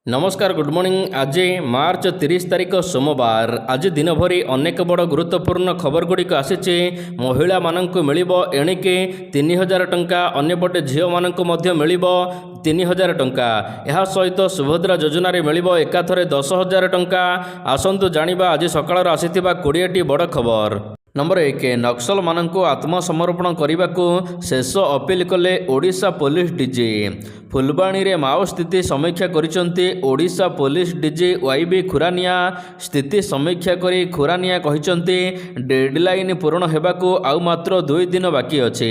नमस्कार good morning. आज मार्च 30 तारिख सोमवार। आज दिन भरी अनेक बड़ गुरुत्वपूर्ण खबर गुड़िक आसी। महिला मानक मिलिबो एणिके 3000 टंका, अन्यपटे झील मानक मिलिबो 3000 टंका। यह सहित सुभद्रा योजन मिलिबो एकाथरे 10,000 टंका। आसंतु जानिबा आज सकाळ आसीथिबा 20टी बड़ खबर। नंबर 1, नक्सल मानक आत्मसमर्पण करने को शेष अपील कले ओडिशा पुलिस डीजी। फुलबाणी रे माओ स्थिति समीक्षा करिसंती Odisha police DG Y B Khurania. स्थिति समीक्षा करी खुरानिया कहिसंती डेडलाइन पूरण हेबाकू आउ मात्र 2 दिन बाकी अछि।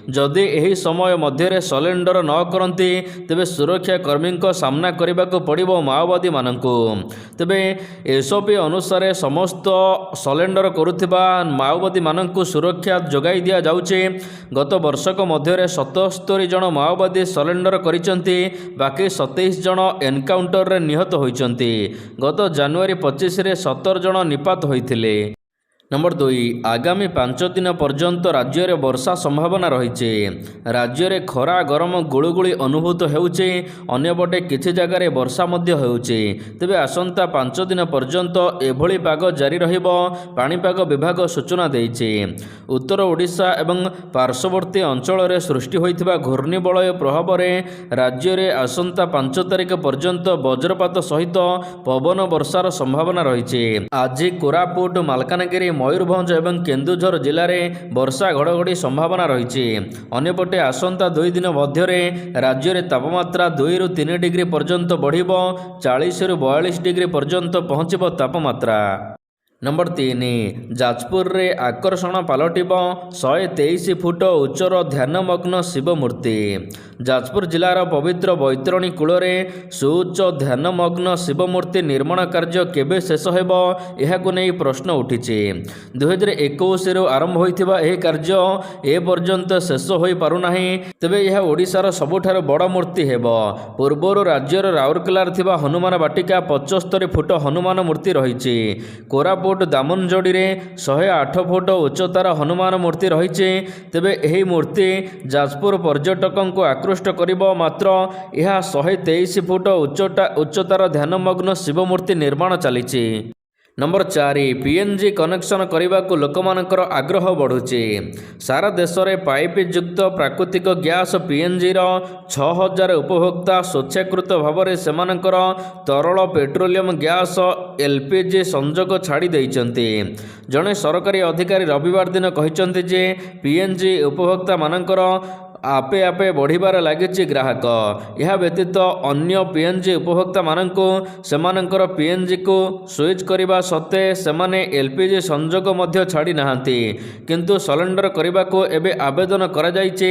जदि एही समय मध्य सरेंडर न करंती तेबे सुरक्षा कर्मी को सामना करबाकू पड़िबो माओवादी मानकू। तेबे एसओपी अनुसार समस्त सरेंडर करुथिबा माओवादी मानकू सुरक्षा जोगाई दिया जाउचे। गत वर्षक मध्य 77 जन माओवादी सरेंडर करिसंती, बाकी 27 जन एनकाउंटर रे निहत होइचंती। गत जनवरी 25 रे 17 जन निपात होइथिले। नंबर 2, आगामी 5 दिन पर्यंत राज्य में वर्षा संभावना रही। राज्य में खरा गरम गुळुगुळी अनुभूत होउचे, अन्यपटे किछि जगार वर्षा मध्य होउचे। तेबे आसंता 5 दिन पर्यंत एभली पाग जारी रहिबो पाणीपाग विभाग सूचना देइছে। उत्तर ओडिशा एवं पार्श्ववर्ती अंचल में सृष्टि होइथिबा घूर्णिबलय प्रभाव में राज्य में आसंता 5 तारिख पर्यंत वज्रपात सहित पवन वर्षार संभावना रही। आज कोरापुट, मालकानगिरी, मयूरभंज एवं केन्दुझर जिले में वर्षा घड़घड़ी संभावना रही। अन्यपटे आसंता 2 दिन मध्य राज्य में तापमात्रा 2 ରୁ 3 डिग्री पर्यंत बढ़िबो, 40 ରୁ 42 डिग्री पर्यंत पहुँचब तापमात्रा। नंबर 3, जाजपुर रे आकर्षण पलटिब 123 फुट उच्चर ध्यानमग्न शिव मूर्ति। जाजपुर जिलार पवित्र बैतरणी कूल सुउच्च ध्यानमग्न शिव मूर्ति निर्माण कार्य केबे शेष हेबो एहाकु नै प्रश्न उठिछि। 2021 रु आरंभ होइथिबा एही कार्य ए पर्यंत शेष होई पारुनाही। तेबे यह ओडिशार सबुठार बड़ मूर्ति हेबो। पूर्वरु राज्यर राउरकेलार थिबा हनुमान बाटिका 75 फुट हनुमान मूर्ति रहिछि। कोरापुट दामनजोड़ी रे 108 फुट उच्चतार हनुमान मूर्ति रही। तेबे एही मूर्ति जाजपुर पर्यटकों को आकृष्ट करिबो, मात्र यह 123 फुट उच्चतार ध्यानमग्न शिव मूर्ति निर्माण चलीछि। नंबर 4, पीएनजी कनेक्शन करने को लोकमानकर आग्रह बढ़ुची। सारा देश में पाइप युक्त प्राकृतिक गैस पीएनजी 6000 उपभोक्ता स्वेच्छाकृत भाव में सेमानकर तरल पेट्रोलियम गैस एलपीजी संजोग छाड़ी देइचंती। जड़े सरकारी अधिकारी रविवार दिन कहिचंती जे पीएनजी उपभोक्ता मानकर आपे आपे बढ़िबार लागिछि ग्राहक। यह व्यतीत अन्य पीएनजी उपभोक्ता मानको सेमानकर पीएनजी को स्विच करने सत्वे सेमाने एलपीजी संजोग मध्य छाड़ी नाहांती, किंतु सरेंडर करने को एबे आवेदन करा जाइछे।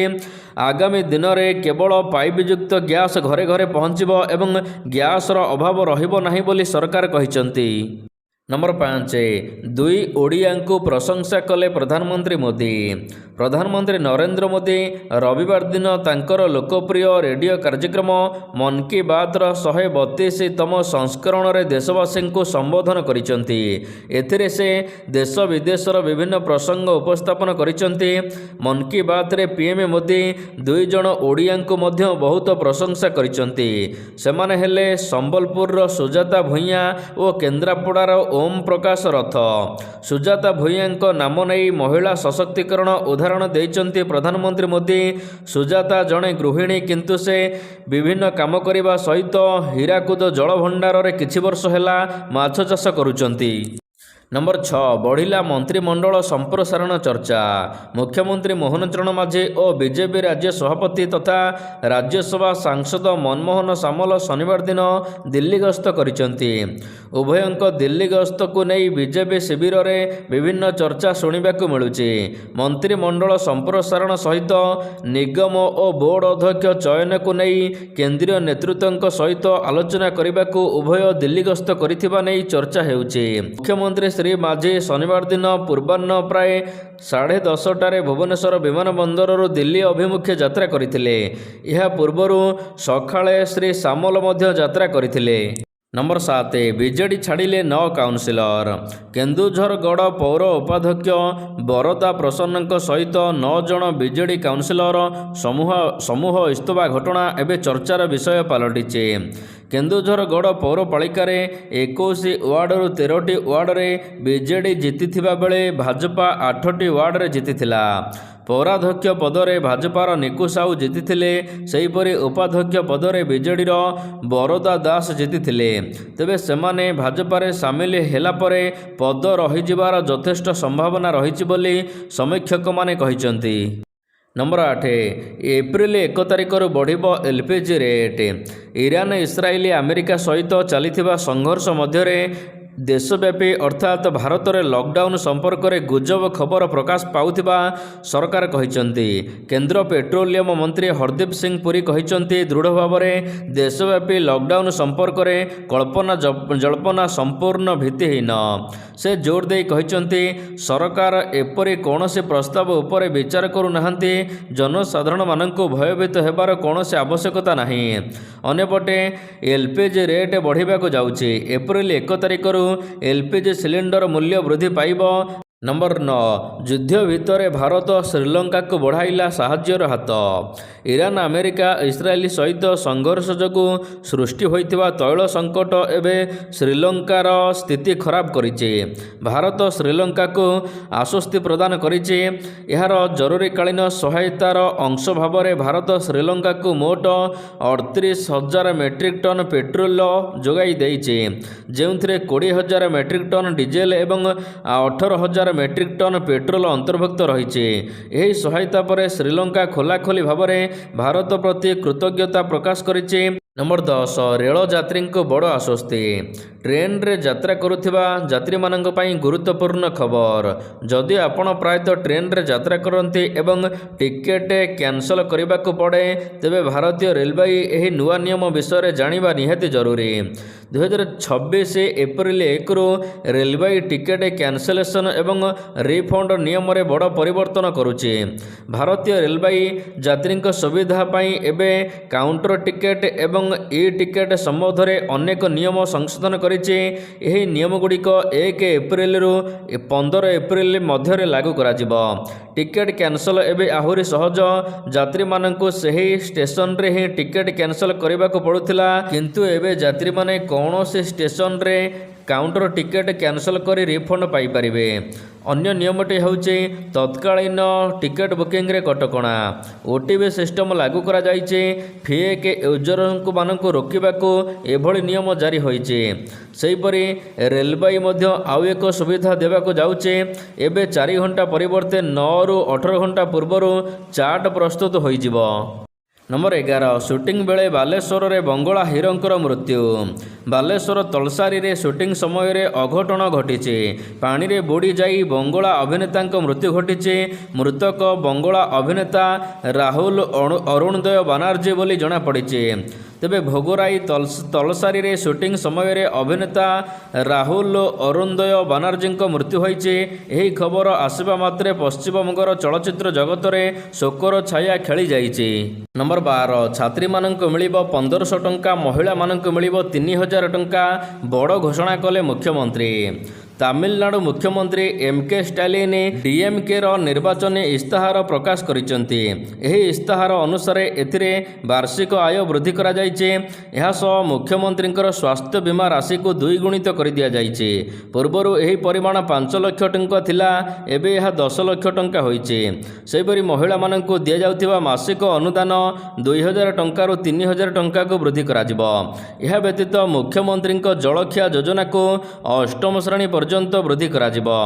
आगामी दिन में केवल पाइप युक्त गैस घरे घरे पहुँचब एवं गैसर अभाव रहिबो नाही बोली सरकार कहिचंती। नंबर 5, 2 ओडिया को प्रशंसा कले प्रधानमंत्री मोदी। प्रधानमंत्री नरेंद्र मोदी रविवार दिन तांकर लोकप्रिय रेडियो कार्यक्रम मन की बात 132तम संस्करण रे देशवासी को संबोधन करिसंती। एथिरे से देश विदेशर विभिन्न प्रसंग उपस्थापन करिसंती। मन की बात रे पीएम मोदी 2 जन ओडिया को मध्य बहुत प्रशंसा करिसंती। सेमाने हेले संबलपुर सुजाता भुइया और केन्द्रापड़ार ओम प्रकाश रथ। सुजाता भुइया नाम नहीं महिला सशक्तिकरण उदाहरण देइचंती प्रधानमंत्री मोदी। सुजाता जड़े गृहिणी, किंतु से विभिन्न काम करने सहित हीराकुद जल भंडार रे किछि वर्ष हैला माछ चाष करुचंती। नंबर 6, बढ़िला मंत्रिमंडल संप्रसारण चर्चा। मुख्यमंत्री मोहन चरण माझी और बीजेपी राज्य सभापति तथा राज्यसभा सांसद मनमोहन सामल शनिवार दिन दिल्ली गस्त करिसंती। उभयंक दिल्ली गस्त को नहीं बीजेपी शिविर में विभिन्न चर्चा शुणा मिलुची। मंत्रिमंडल संप्रसारण सहित निगम और बोर्ड अध्यक्ष चयन को नहीं केंद्रीय नेतृत्व सहित आलोचना करने को उभय दिल्ली गस्त करिथिबा नहीं चर्चा हेउची। मुख्यमंत्री श्री माझी शनिवार दिन पूर्वाह्न प्राय 10:30 भुवनेश्वर विमान बंदर दिल्ली अभिमुखे यात्रा करथिले। यह पूर्वरु सकाळे श्री सामल मध्य यात्रा करथिले। Number 7 विजेडी छाड़िले 9 councillor. केन्दुझरगढ़ पौर उपाध्यक्ष बरदा प्रसन्न सहित 9 जन विजेडी काउनसिलर समूह इस्तफा घटना एवं चर्चार विषय पलटिचे। केन्दुझरगढ़ पौरपालिकार 21 वार्डर 13टी वार्डरे विजेडी जीतिथिबा बेले भाजपा 8टी वार्डरे जीतिथिला। पौराध्यक्ष पदरे भाजपार निकु साहू जीतिथिले, सेहीपरि उपाध्यक्ष पदरे विजेडीर बरदा दास जीतिथिले। तेबे सेमाने भाजपारे सामिल हेला परे पद रहिजिबार यथेष्ट संभावना रहिछि बोली समीक्षक माने कहिसंती। नंबर 8 एप्रिल 1 तारिखर बढ़िबो LPG rate. Iran Israel America सहित चलिथिबा संघर्ष मध्यरे देशव्यापी अर्थात भारत में लॉकडाउन संपर्क में गुजब खबर प्रकाश पाउथिबा सरकार कहिसंती। केंद्र पेट्रोलियम मंत्री हरदीप सिंह पुरी कहिसंती दृढ़ भाव में देशव्यापी लॉकडाउन संपर्क में कल्पना जल्पना संपूर्ण भित्तिहीन। से जोर दे कहिसंती सरकार एपरी कौनसी प्रस्ताव उपरे विचार करूनाहांती। जनसाधारण मानंकु भयभीत हेबार कौनसी आवश्यकता नहीं। अन्यपटे एलपीजी रेट बढ़िबाकु जाउछि। एप्रिल 1 तारिखर एलपीजी सिलिंडर मूल्य वृद्धि पाइब। नंबर 9 युद्ध भितर भारत श्रीलंका को बढ़ाइला साहाय्यर हाथ। ईरान अमेरिका इस्राएल सहित संघर्ष जोगु सृष्टि होइतिबा तैल संकट एवं श्रीलंकार स्थिति खराब करिছে। भारत श्रीलंका को आश्वस्ति प्रदान करिছে। यार जरूरीकालीन सहायतार अंश भाव में भारत श्रीलंका को मोट 38,000 मेट्रिक टन पेट्रोल जोगाई देइছে, जेउथिरे 20,000 मेट्रिक टन डीजेल एवं 18,000 मेट्रिक टन पेट्रोल अंतर्भुक्त रही। यही सहायता पर श्रीलंका खोलाखोली भाव में भारत प्रति कृतज्ञता प्रकाश करिছে। नंबर 10 रेल यात्री को बड़ आश्वस्ति। ट्रेन रे यात्रा करुथिबा यात्री मानक पई गुरुत्वपूर्ण खबर। जदि आपण प्रायतः ट्रेन रे यात्रा करती एवं टिकेट कैंसल करने को पड़े, तेबे भारतीय रेलवे यही नुआ नियम विषय जानिबा निहाती जरूरी। 2026 एप्रिल 1 रु रेलवे टिकेट कैंसलेशन एवं रिफंड नियम रे बड़ परिवर्तन करुछि। भारतीय रेलवे यात्री सुविधा पई एबे काउंटर टिकेट एवं ई टिकेट संबंध में अनेक नियम संशोधन करिछि। एही नियम गुड़िक 1 एप्रिल रु 15 एप्रिल मध्य लागू करा जिवो। टिकेट कैंसल एबे आहुरी सहज। यात्री मानकु सही स्टेशन रे ही टिकेट कैंसल करने को पड़ुथिला, किंतु एबे यात्री माने कौनसी स्टेशन रे काउंटर टिकेट कैंसल करी रिफंड पाई परिबे। अन्य नियमटी होउछि तत्कालीन टिकेट बुकिंग रे कटकणा। ओटीपी सिस्टम लागू करा जाइछि। फेक यूजर मानकु रोकिबाकू एभଳି नियम जारी होइछि। सेहीपरि रेलवे मध्य आउ एक सुविधा देबाकू जाउछि। एबे 4 घंटा परिवर्ते 9 रु 18 घंटा पूर्वरु चार्ट प्रस्तुत होइजिवो। नंबर 11 शूटिंग बेले बालेश्वर रे बंगला हिरोंकर मृत्यु। बालेश्वर तलसारी रे शूटिंग समय रे अघटन घटिছে। पानी रे बुड़ी जाई बंगला अभिनेता मृत्यु घटिছে। मृतक बंगला अभिनेता राहुल अरुणोदय बानार्जी बोली जना पड़िছে। तेबे भोगराई तलसारी रे शूटिंग समय रे अभिनेता राहुल अरुणोदय बानार्जी मृत्यु होइছে। एही खबर आसवा मात्रे पश्चिमबंगर चलचित्र जगत रे शोकर छाया खेली जाइছে। नंबर 12 छात्री मानक मिलिबो 1500 टंका, महिला मानक मिलिबो 3000 टंका बड़ घोषणा कले मुख्यमंत्री। तमिलनाडु मुख्यमंत्री एमके स्टालिन डीएमके रो निर्वाचन इस्ताहार प्रकाश करिसंती। एही इस्ताहार अनुसार एथिरे वार्षिक आय वृद्धि करा जाइছে। एहा सह मुख्यमंत्रींकर स्वास्थ्य बीमा राशि को 2 गुणित कर दिया जाइছে। पूर्वरु एही परिमाण 5 लाख टंका थिला, एबे एहा 10 लाख टंका होइছে। सेहिपरि महिला मानकु दिया जाउथिबा मासिक अनुदान 2000 टंका रु 3000 टंका को वृद्धि करा जिवो। एहा व्यतीत मुख्यमंत्रींक जलखिया योजना को 8म श्रेणी पर्यंत वृद्धि करा जिवो।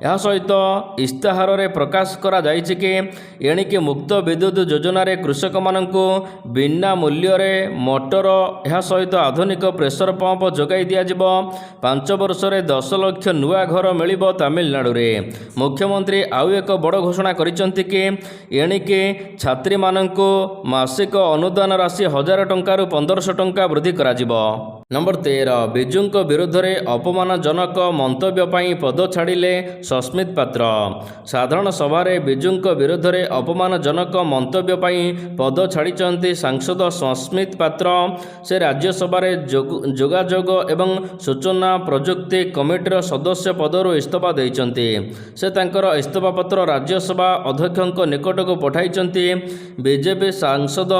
एहा सहित इस्ताहार रे प्रकाश करा जाइछि कि एणिके मुक्त विद्युत योजना रे कृषक मानकु बिना मूल्य रे मोटर एहा सहित आधुनिक प्रेशर पंप जोगाई दिया जिवो। 5 वर्ष रे 10 लाख नुआ घर मिलिबो तमिलनाडु रे। मुख्यमंत्री आउ एक बड़ घोषणा करिसंती कि एणिके छात्री मानकु मासिक अनुदान राशि 1000 टंका रु 1500 टंका वृद्धि करा जिवो। नंबर 13 ବିଜୁଙ୍କ ବିରୋଧରେ ଅପମାନଜନକ ମନ୍ତବ୍ୟ ପାଇଁ ପଦ ଛାଡ଼ିଲେ ସସ୍ମିତ ପାତ୍ର। ସାଧାରଣ ସଭାରେ ବିଜୁଙ୍କ ବିରୋଧରେ ଅପମାନଜନକ ମନ୍ତବ୍ୟ ପାଇଁ ପଦ ଛାଡ଼ିଛନ୍ତି ସାଂସଦ ସସ୍ମିତ ପାତ୍ର। ସେ ରାଜ୍ୟସଭାରେ ଯୋଗାଯୋଗ ଏବଂ ସୂଚନା ପ୍ରଯୁକ୍ତି କମିଟିର ସଦସ୍ୟ ପଦରୁ ଇସ୍ତଫା ଦେଇଛନ୍ତି। ସେ ତାଙ୍କର ଇସ୍ତଫାପତ୍ର ରାଜ୍ୟସଭା ଅଧ୍ୟକ୍ଷଙ୍କ ନିକଟକୁ ପଠାଇଛନ୍ତି। ବିଜେପି ସାଂସଦ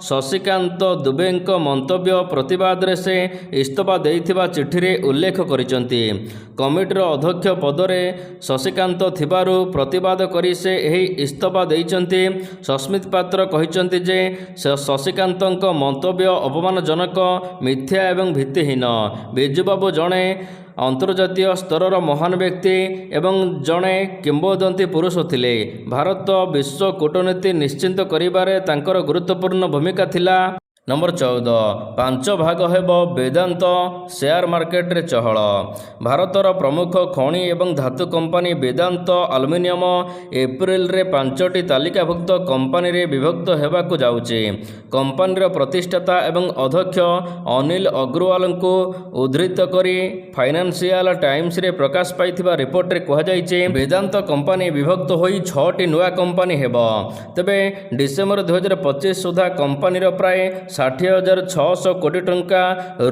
ଶଶିକାନ୍ତ ଦୁବେଙ୍କ ମନ୍ତବ୍ୟ ପ୍ରତିବାଦରେ ସେ ଇସ୍ତଫା ଦେଇଥିବା ଚିଠିରେ ଉଲ୍ଲେଖ କରିଛନ୍ତି। କମିଟିର ଅଧ୍ୟକ୍ଷ ପଦରେ ଶଶିକାନ୍ତ ଥିବାରୁ ପ୍ରତିବାଦ କରି ସେ ଏହି ଇସ୍ତଫା ଦେଇଛନ୍ତି। ସସ୍ମିତ ପାତ୍ର କହିଛନ୍ତି ଯେ ଶଶିକାନ୍ତଙ୍କ ମନ୍ତବ୍ୟ ଅପମାନଜନକ, ମିଥ୍ୟା ଏବଂ ଭିତ୍ତିହୀନ। ବିଜୁବାବୁ ଜଣେ ଅନ୍ତର୍ଜାତୀୟ ସ୍ତରର ମହାନ ବ୍ୟକ୍ତି ଏବଂ ଜଣେ କିମ୍ବଦନ୍ତୀ ପୁରୁଷ ଥିଲେ। ଭାରତ ବିଶ୍ୱ କୂଟନୀତି ନିଶ୍ଚିତ କରିବାରେ ତାଙ୍କର ଗୁରୁତ୍ୱପୂର୍ଣ୍ଣ ଭୂମିକା ଥିଲା। नंबर 14 ପାଞ୍ଚ ଭାଗ ହେବ ବେଦାନ୍ତ ସେୟାର ମାର୍କେଟରେ ଚହଳ। ଭାରତର ପ୍ରମୁଖ ଖଣି ଏବଂ ଧାତୁ କମ୍ପାନୀ ବେଦାନ୍ତ ଆଲୁମିନିୟମ ଏପ୍ରିଲରେ 5ଟି ତାଲିକାଭୁକ୍ତ କମ୍ପାନୀରେ ବିଭକ୍ତ ହେବାକୁ ଯାଉଛି। କମ୍ପାନୀର ପ୍ରତିଷ୍ଠାତା ଏବଂ ଅଧ୍ୟକ୍ଷ ଅନିଲ ଅଗ୍ରୱାଲଙ୍କୁ ଉଦ୍ଧୃତ କରି ଫାଇନାନ୍ସିଆଲ ଟାଇମ୍ସରେ ପ୍ରକାଶ ପାଇଥିବା ରିପୋର୍ଟରେ କୁହାଯାଇଛି, ବେଦାନ୍ତ କମ୍ପାନୀ ବିଭକ୍ତ ହୋଇ 6ଟି ନୂଆ କମ୍ପାନୀ ହେବ। ତେବେ ଡିସେମ୍ବର 2025 ସୁଦ୍ଧା କମ୍ପାନୀର ପ୍ରାୟ 60,600 କୋଟି ଟଙ୍କା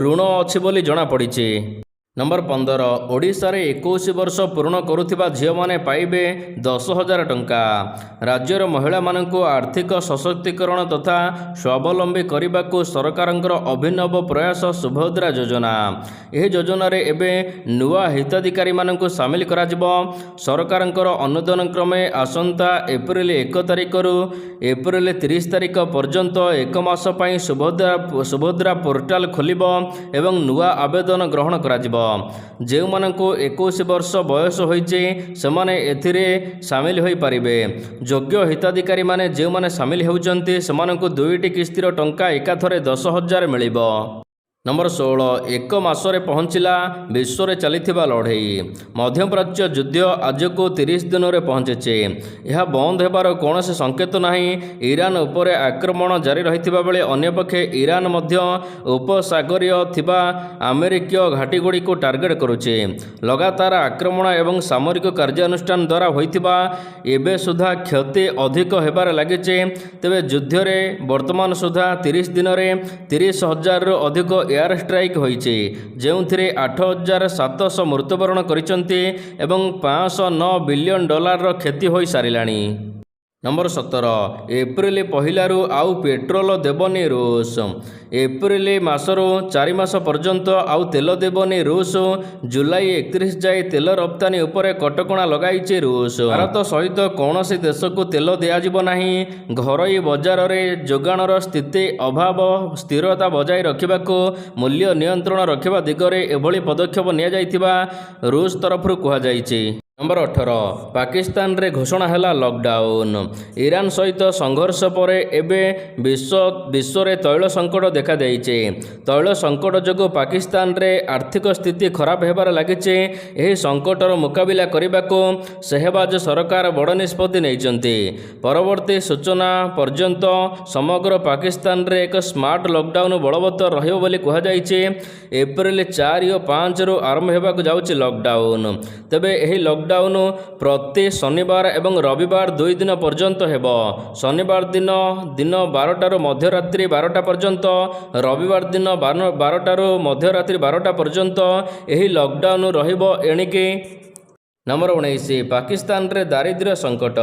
ଋଣ ଅଛି ବୋଲି ଜଣାପଡ଼ିଛି। नंबर 15 ଓଡ଼ିଶାରେ 21 ବର୍ଷ ପୂରଣ କରୁଥିବା ଝିଅମାନେ ପାଇବେ 10,000 ଟଙ୍କା। ରାଜ୍ୟର ମହିଳାମାନଙ୍କୁ ଆର୍ଥିକ ସଶକ୍ତିକରଣ ତଥା ସ୍ୱାବଲମ୍ବୀ କରିବାକୁ ସରକାରଙ୍କର ଅଭିନବ ପ୍ରୟାସ ସୁଭଦ୍ରା ଯୋଜନା। ଏହି ଯୋଜନାରେ ଏବେ ନୂଆ ହିତାଧିକାରୀମାନଙ୍କୁ ସାମିଲ କରାଯିବ। ସରକାରଙ୍କର ଅନୁଦାନ କ୍ରମେ ଆସନ୍ତା ଏପ୍ରିଲ 1 ତାରିଖରୁ ଏପ୍ରିଲ 30 ତାରିଖ ପର୍ଯ୍ୟନ୍ତ 1 ମାସ ପାଇଁ ସୁଭଦ୍ରା ପୋର୍ଟାଲ ଖୋଲିବ ଏବଂ ନୂଆ ଆବେଦନ ଗ୍ରହଣ କରାଯିବ। ଯେଉଁମାନଙ୍କୁ 21 ବର୍ଷ ବୟସ ହୋଇଛି ସେମାନେ ଏଥିରେ ସାମିଲ ହୋଇପାରିବେ। ଯୋଗ୍ୟ ହିତାଧିକାରୀମାନେ ଯେଉଁମାନେ ସାମିଲ ହେଉଛନ୍ତି ସେମାନଙ୍କୁ 2ଟି କିସ୍ତିର ଟଙ୍କା ଏକାଥରେ 10,000 ମିଳିବ। नंबर 16 1 ମାସରେ ପହଞ୍ଚିଲା ବିଶ୍ୱରେ ଚାଲିଥିବା ଲଢ଼େଇ। ମଧ୍ୟପ୍ରାଚ୍ୟ ଯୁଦ୍ଧ ଆଜକୁ 30 ଦିନରେ ପହଞ୍ଚିଛି। ଏହା ବନ୍ଦ ହେବାର କୌଣସି ସଂକେତ ନାହିଁ। ଇରାନ ଉପରେ ଆକ୍ରମଣ ଜାରି ରହିଥିବା ବେଳେ ଅନ୍ୟପକ୍ଷେ ଇରାନ ମଧ୍ୟ ଉପସାଗରୀୟ ଥିବା ଆମେରିକୀୟ ଘାଟିଗୁଡ଼ିକୁ ଟାର୍ଗେଟ କରୁଛି। ଲଗାତାର ଆକ୍ରମଣ ଏବଂ ସାମରିକ କାର୍ଯ୍ୟାନୁଷ୍ଠାନ ଦ୍ୱାରା ହୋଇଥିବା ଏବେ ସୁଦ୍ଧା କ୍ଷତି ଅଧିକ ହେବାରେ ଲାଗିଛି। ତେବେ ଯୁଦ୍ଧରେ ବର୍ତ୍ତମାନ ସୁଦ୍ଧା 30 ଦିନରେ 30,000ରୁ ଅଧିକ ଏୟାର ଷ୍ଟ୍ରାଇକ୍ ହୋଇଛି, ଯେଉଁଥିରେ 8,700 ମୃତ୍ୟୁବରଣ କରିଛନ୍ତି ଏବଂ $509 ବିଲିୟନ କ୍ଷତି ହୋଇସାରିଲାଣି। नंबर 17 ଏପ୍ରିଲ 1ରୁ ଆଉ ପେଟ୍ରୋଲ ଦେବନି ରୁଷ। ଏପ୍ରିଲ ମାସରୁ 4 ମାସ ପର୍ଯ୍ୟନ୍ତ ଆଉ ତେଲ ଦେବନି ରୁଷ। ଜୁଲାଇ 31 ଯାଏ ତେଲ ରପ୍ତାନି ଉପରେ କଟକଣା ଲଗାଇଛି ରୁଷ। ଭାରତ ସହିତ କୌଣସି ଦେଶକୁ ତେଲ ଦିଆଯିବ ନାହିଁ। ଘରୋଇ ବଜାରରେ ଯୋଗାଣର ସ୍ଥିରତା ବଜାୟ ରଖିବାକୁ ମୂଲ୍ୟ ନିୟନ୍ତ୍ରଣ ରଖିବା ଦିଗରେ ଏଭଳି ପଦକ୍ଷେପ ନିଆଯାଇଥିବା ରୁଷ ତରଫରୁ କୁହାଯାଇଛି। नंबर 18 ପାକିସ୍ତାନରେ ଘୋଷଣା ହେଲା ଲକଡାଉନ। ଇରାନ ସହିତ ସଂଘର୍ଷ ପରେ ଏବେ ବିଶ୍ୱରେ ତୈଳ ସଂକଟ ଦେଖାଦେଇଛି। ତୈଳ ସଂକଟ ଯୋଗୁଁ ପାକିସ୍ତାନରେ ଆର୍ଥିକ ସ୍ଥିତି ଖରାପ ହେବାରେ ଲାଗିଛି। ଏହି ସଂକଟର ମୁକାବିଲା କରିବାକୁ ଶେହବାଜ ସରକାର ବଡ଼ ନିଷ୍ପତ୍ତି ନେଇଛନ୍ତି। ପରବର୍ତ୍ତୀ ସୂଚନା ପର୍ଯ୍ୟନ୍ତ ସମଗ୍ର ପାକିସ୍ତାନରେ ଏକ ସ୍ମାର୍ଟ ଲକଡାଉନ ବଳବତ୍ତର ରହିବ ବୋଲି କୁହାଯାଇଛି। ଏପ୍ରିଲ 4 ଓ 5ରୁ ଆରମ୍ଭ ହେବାକୁ ଯାଉଛି ଲକଡାଉନ। ତେବେ ଏହି ଲକଡାଉନ ପ୍ରତି ଶନିବାର ଏବଂ ରବିବାର 2 ଦିନ ପର୍ଯ୍ୟନ୍ତ ହେବ। ଶନିବାର ଦିନ 12ଟାରୁ ମଧ୍ୟରାତ୍ରି 12ଟା ପର୍ଯ୍ୟନ୍ତ, ରବିବାର ଦିନ 12ଟାରୁ ମଧ୍ୟରାତ୍ରି 12ଟା ପର୍ଯ୍ୟନ୍ତ ଏହି ଲକଡାଉନ ରହିବ। ଏଣିକି नंबर 19 ପାକିସ୍ତାନରେ ଦାରିଦ୍ର୍ୟ ସଂକଟ।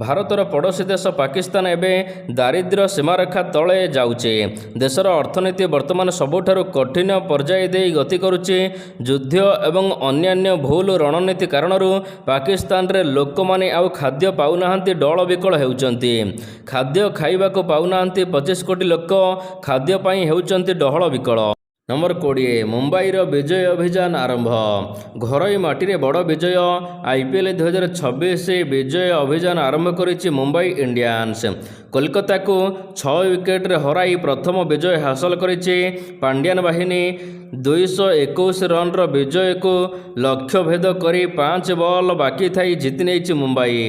ଭାରତର ପଡ଼ୋଶୀ ଦେଶ ପାକିସ୍ତାନ ଏବେ ଦାରିଦ୍ର୍ୟ ସୀମାରେଖା ତଳେ ଯାଉଛି। ଦେଶର ଅର୍ଥନୀତି ବର୍ତ୍ତମାନ ସବୁଠାରୁ କଠିନ ପର୍ଯ୍ୟାୟ ଦେଇ ଗତି କରୁଛି। ଯୁଦ୍ଧ ଏବଂ ଅନ୍ୟାନ୍ୟ ଭୁଲ ରଣନୀତି କାରଣରୁ ପାକିସ୍ତାନରେ ଲୋକମାନେ ଆଉ ଖାଦ୍ୟ ପାଉନାହାନ୍ତି, ଡଳ ବିକଳ ହେଉଛନ୍ତି। ଖାଦ୍ୟ ଖାଇବାକୁ ପାଉନାହାନ୍ତି 25 କୋଟି ଲୋକ, ଖାଦ୍ୟ ପାଇଁ ହେଉଛନ୍ତି ଡହଳ ବିକଳ। नंबर 20 ମୁମ୍ବାଇର ବିଜୟ ଅଭିଯାନ ଆରମ୍ଭ। ଘରୋଇ ମାଟିରେ ବଡ଼ ବିଜୟ। IPL 2026 ବିଜୟ ଅଭିଯାନ ଆରମ୍ଭ କରିଛି ମୁମ୍ବାଇ ଇଣ୍ଡିଆନ୍ସ। କୋଲକାତାକୁ 6 ୱିକେଟରେ ହରାଇ ପ୍ରଥମ ବିଜୟ ହାସଲ କରିଛି। ପାଣ୍ଡିଆନ ବାହିନୀ 221 ରନର ବିଜୟକୁ ଲକ୍ଷ୍ୟଭେଦ କରି 5 ବଲ୍ ବାକି ଥାଇ ଜିତି ନେଇଛି ମୁମ୍ବାଇ।